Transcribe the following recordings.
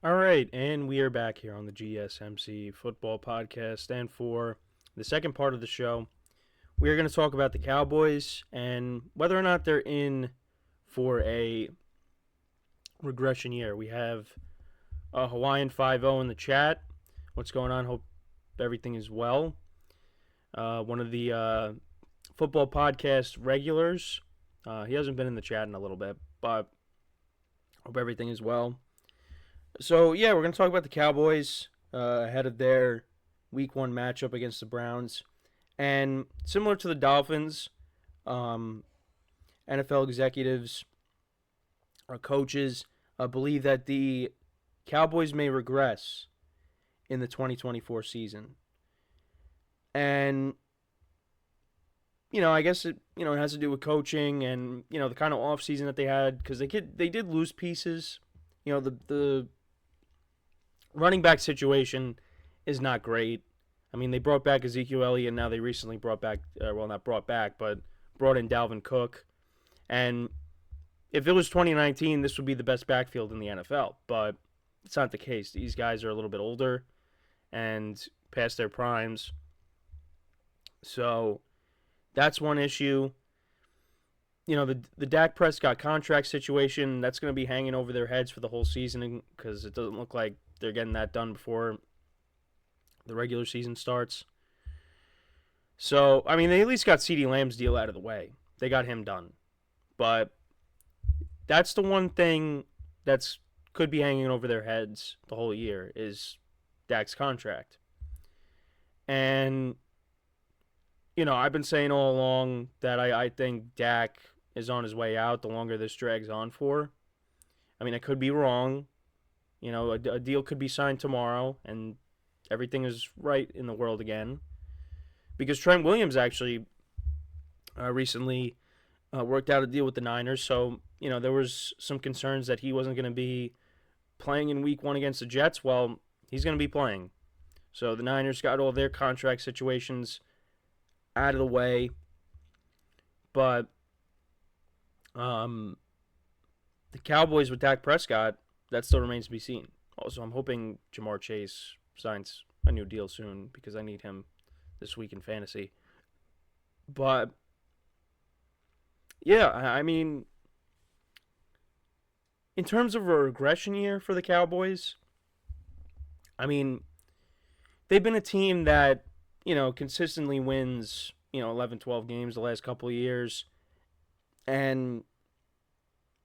All right, and we are back here on the GSMC football podcast. And for the second part of the show, we are going to talk about the Cowboys and whether or not they're in for a regression year. We have a Hawaiian 5-0 in the chat. What's going on? Hope everything is well. One of the football podcast regulars. He hasn't been in the chat in a little bit, but hope everything is well. So, yeah, we're going to talk about the Cowboys ahead of their Week 1 matchup against the Browns. And similar to the Dolphins, NFL executives or coaches believe that the Cowboys may regress in the 2024 season. And, I guess it has to do with coaching and, the kind of offseason that they had because they did lose pieces. The running back situation is not great. I mean, they brought back Ezekiel Elliott, and now they recently brought back, not brought back, but brought in Dalvin Cook. And if it was 2019, this would be the best backfield in the NFL, but it's not the case. These guys are a little bit older and past their primes. So that's one issue. The Dak Prescott contract situation, that's going to be hanging over their heads for the whole season because it doesn't look like they're getting that done before the regular season starts. So, I mean, they at least got CeeDee Lamb's deal out of the way. They got him done. But that's the one thing that's could be hanging over their heads the whole year is Dak's contract. And, I've been saying all along that I think Dak is on his way out the longer this drags on for. I mean, I could be wrong. A deal could be signed tomorrow and everything is right in the world again. Because Trent Williams actually recently worked out a deal with the Niners. So, there was some concerns that he wasn't going to be playing in Week 1 against the Jets. Well, he's going to be playing. So the Niners got all their contract situations out of the way. But the Cowboys with Dak Prescott, that still remains to be seen. Also, I'm hoping Jamar Chase signs a new deal soon because I need him this week in fantasy. But, yeah, I mean, in terms of a regression year for the Cowboys, I mean, they've been a team that, consistently wins, 11, 12 games the last couple of years. And,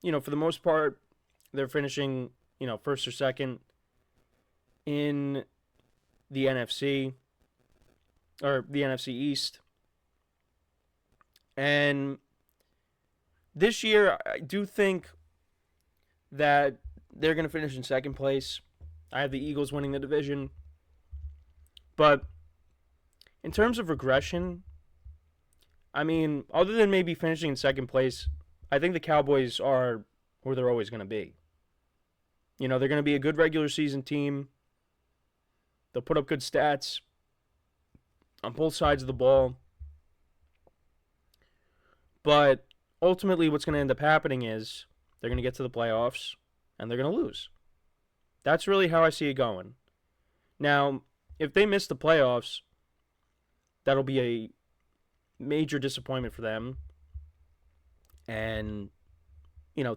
for the most part, they're finishing, first or second in the NFC or the NFC East. And this year, I do think that they're going to finish in second place. I have the Eagles winning the division. But in terms of regression, I mean, other than maybe finishing in second place, I think the Cowboys are where they're always going to be. They're going to be a good regular season team. They'll put up good stats on both sides of the ball. But ultimately, what's going to end up happening is they're going to get to the playoffs and they're going to lose. That's really how I see it going. Now, if they miss the playoffs, that'll be a major disappointment for them. And,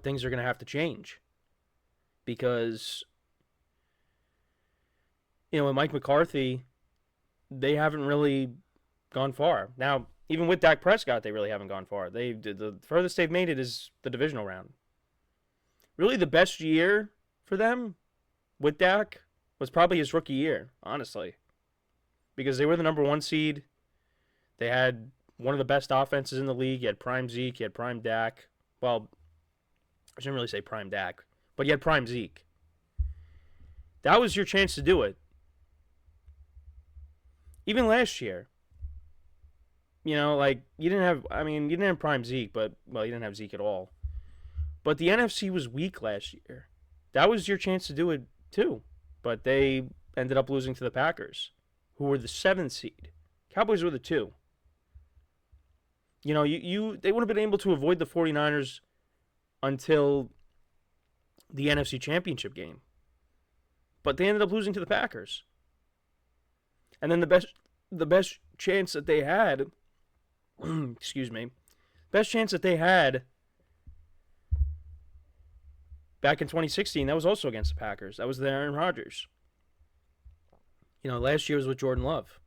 things are going to have to change. Because, with Mike McCarthy, they haven't really gone far. Now, even with Dak Prescott, they really haven't gone far. The furthest they've made it is the divisional round. Really, the best year for them with Dak was probably his rookie year, honestly. Because they were the number 1 seed. They had one of the best offenses in the league. You had prime Zeke, you had prime Dak. Well, I shouldn't really say prime Dak, but you had prime Zeke. That was your chance to do it. Even last year. You didn't have prime Zeke, but, well, you didn't have Zeke at all. But the NFC was weak last year. That was your chance to do it, too. But they ended up losing to the Packers, who were the 7th seed. Cowboys were the 2. They would have been able to avoid the 49ers until the NFC Championship game. but they ended up losing to the Packers. And then the best chance that they had, excuse me, best chance that they had back in 2016, that was also against the Packers. That was the Aaron Rodgers. Last year was with Jordan Love.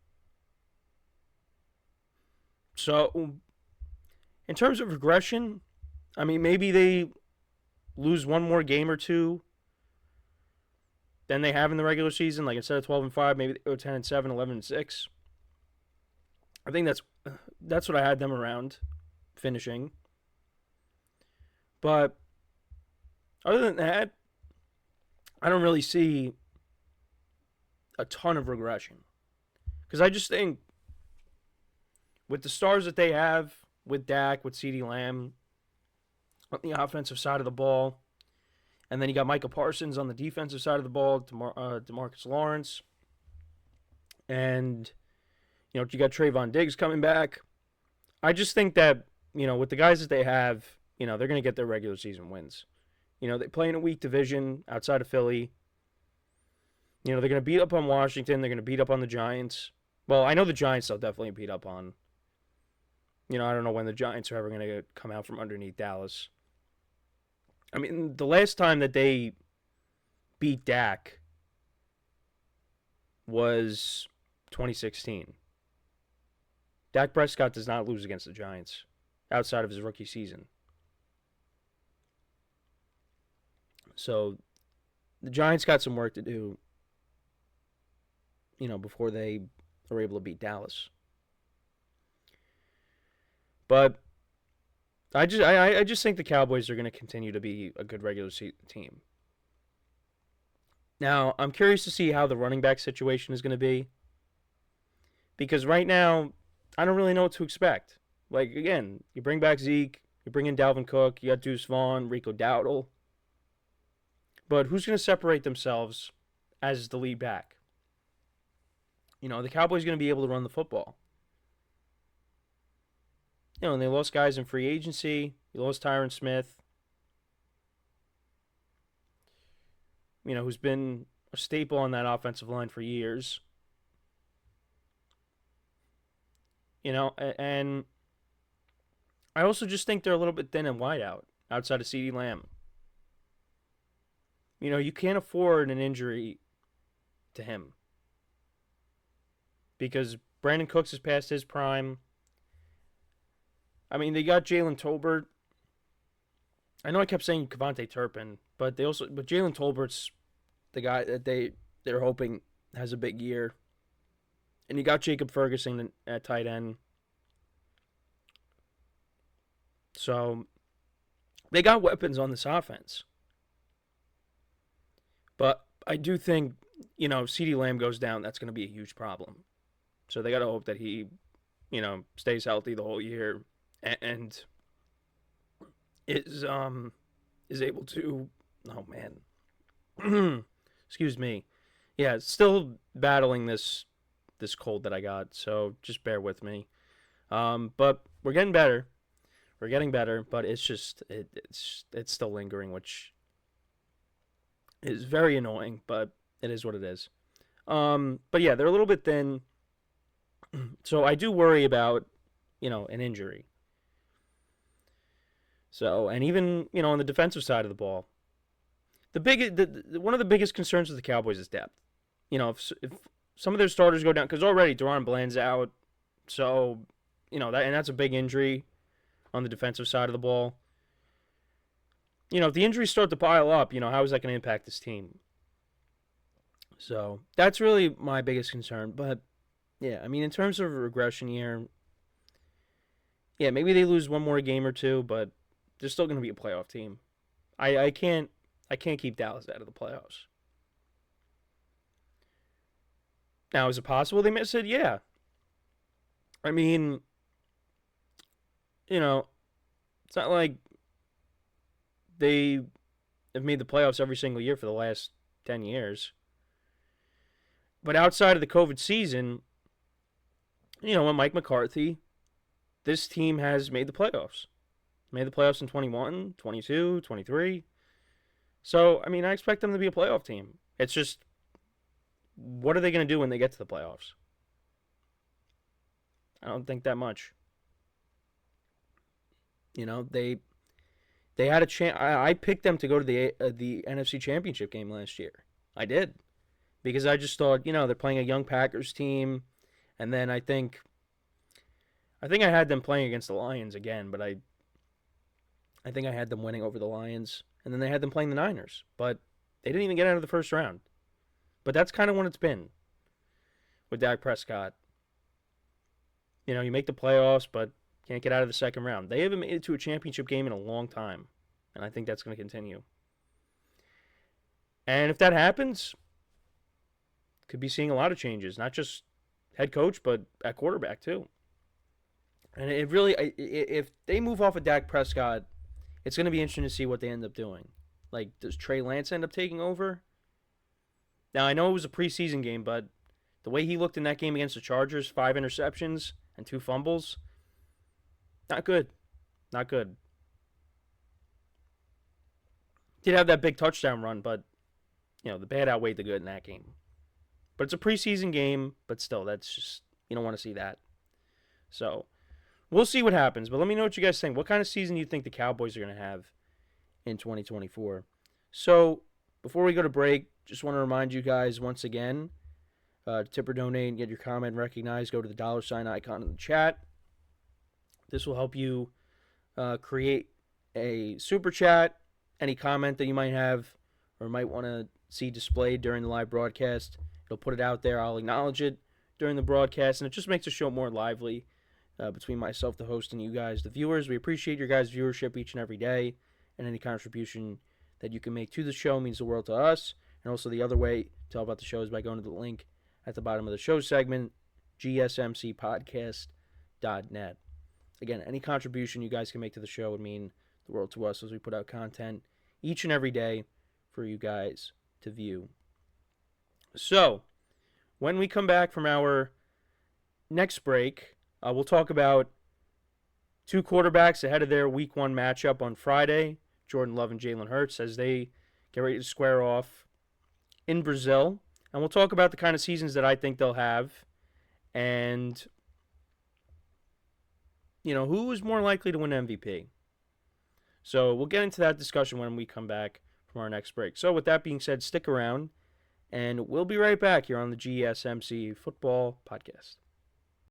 So, in terms of regression, I mean, maybe they lose one more game or two than they have in the regular season. Like, instead of 12-5, maybe they go 10-7, 11-6. I think that's what I had them around finishing. But other than that, I don't really see a ton of regression. Because I just think with the stars that they have, with Dak, with CeeDee Lamb, on the offensive side of the ball, and then you got Micah Parsons on the defensive side of the ball, DeMarcus Lawrence, and you got Trayvon Diggs coming back. I just think that, with the guys that they have, they're going to get their regular season wins. They play in a weak division outside of Philly. They're going to beat up on Washington. They're going to beat up on the Giants. Well, I know the Giants they'll definitely beat up on. I don't know when the Giants are ever going to come out from underneath Dallas. I mean, the last time that they beat Dak was 2016. Dak Prescott does not lose against the Giants outside of his rookie season. So the Giants got some work to do, before they are able to beat Dallas. But I just think the Cowboys are going to continue to be a good regular season team. Now, I'm curious to see how the running back situation is going to be. Because right now, I don't really know what to expect. Like, again, you bring back Zeke, you bring in Dalvin Cook, you got Deuce Vaughn, Rico Dowdle. But who's going to separate themselves as the lead back? The Cowboys are going to be able to run the football. And they lost guys in free agency. You lost Tyron Smith, who's been a staple on that offensive line for years. And I also just think they're a little bit thin and wide outside of CeeDee Lamb. You can't afford an injury to him. Because Brandon Cooks is past his prime. I mean, they got Jalen Tolbert. I know I kept saying Kevontae Turpin, but Jalen Tolbert's the guy that they're hoping has a big year. And you got Jacob Ferguson at tight end. So they got weapons on this offense. But I do think, CeeDee Lamb goes down, that's going to be a huge problem. So they got to hope that he, stays healthy the whole year and is able to. Oh man, excuse me. Yeah, still battling this cold that I got. So just bear with me. But we're getting better. We're getting better, but it's just it's still lingering, which is very annoying. But it is what it is. But yeah, they're a little bit thin. So I do worry about, an injury. So, and even, on the defensive side of the ball, one of the biggest concerns with the Cowboys is depth. If some of their starters go down, because already Deron Bland's out, so, that's a big injury on the defensive side of the ball. If the injuries start to pile up, how is that going to impact this team? So, that's really my biggest concern, but yeah, I mean, in terms of regression here, yeah, maybe they lose one more game or two, but they're still going to be a playoff team. I can't keep Dallas out of the playoffs. Now, is it possible they miss it? Yeah. I mean, it's not like they have made the playoffs every single year for the last 10 years. But outside of the COVID season, when Mike McCarthy, this team has made the playoffs. Made the playoffs in 21, 22, 23. So, I mean, I expect them to be a playoff team. It's just, what are they going to do when they get to the playoffs? I don't think that much. They had a chance. I picked them to go to the NFC Championship game last year. I did, because I just thought, they're playing a young Packers team, and then I think I had them playing against the Lions again, but I think I had them winning over the Lions, and then they had them playing the Niners, but they didn't even get out of the first round. But that's kind of what it's been with Dak Prescott. You make the playoffs, but can't get out of the second round. They haven't made it to a championship game in a long time, and I think that's going to continue. And if that happens, could be seeing a lot of changes, not just head coach, but at quarterback too. And it really, if they move off of Dak Prescott, it's going to be interesting to see what they end up doing. Like, does Trey Lance end up taking over? Now, I know it was a preseason game, but the way he looked in that game against the Chargers, 5 interceptions and 2 fumbles, not good. Not good. Did have that big touchdown run, but, the bad outweighed the good in that game. But it's a preseason game, but still, that's just, you don't want to see that. So, we'll see what happens, but let me know what you guys think. What kind of season do you think the Cowboys are going to have in 2024? So, before we go to break, just want to remind you guys once again, to tip or donate and get your comment recognized, go to the $ icon in the chat. This will help you create a super chat. Any comment that you might have or might want to see displayed during the live broadcast, it'll put it out there. I'll acknowledge it during the broadcast, and it just makes the show more lively between myself, the host, and you guys, the viewers. We appreciate your guys' viewership each and every day, and any contribution that you can make to the show means the world to us. And also the other way to help out the show is by going to the link at the bottom of the show segment, GSMCPodcast.net. Again, any contribution you guys can make to the show would mean the world to us as we put out content each and every day for you guys to view. So, when we come back from our next break, we'll talk about 2 quarterbacks ahead of their Week 1 matchup on Friday, Jordan Love and Jalen Hurts, as they get ready to square off in Brazil. And we'll talk about the kind of seasons that I think they'll have, and who is more likely to win MVP. So we'll get into that discussion when we come back from our next break. So with that being said, stick around, and we'll be right back here on the GSMC Football Podcast.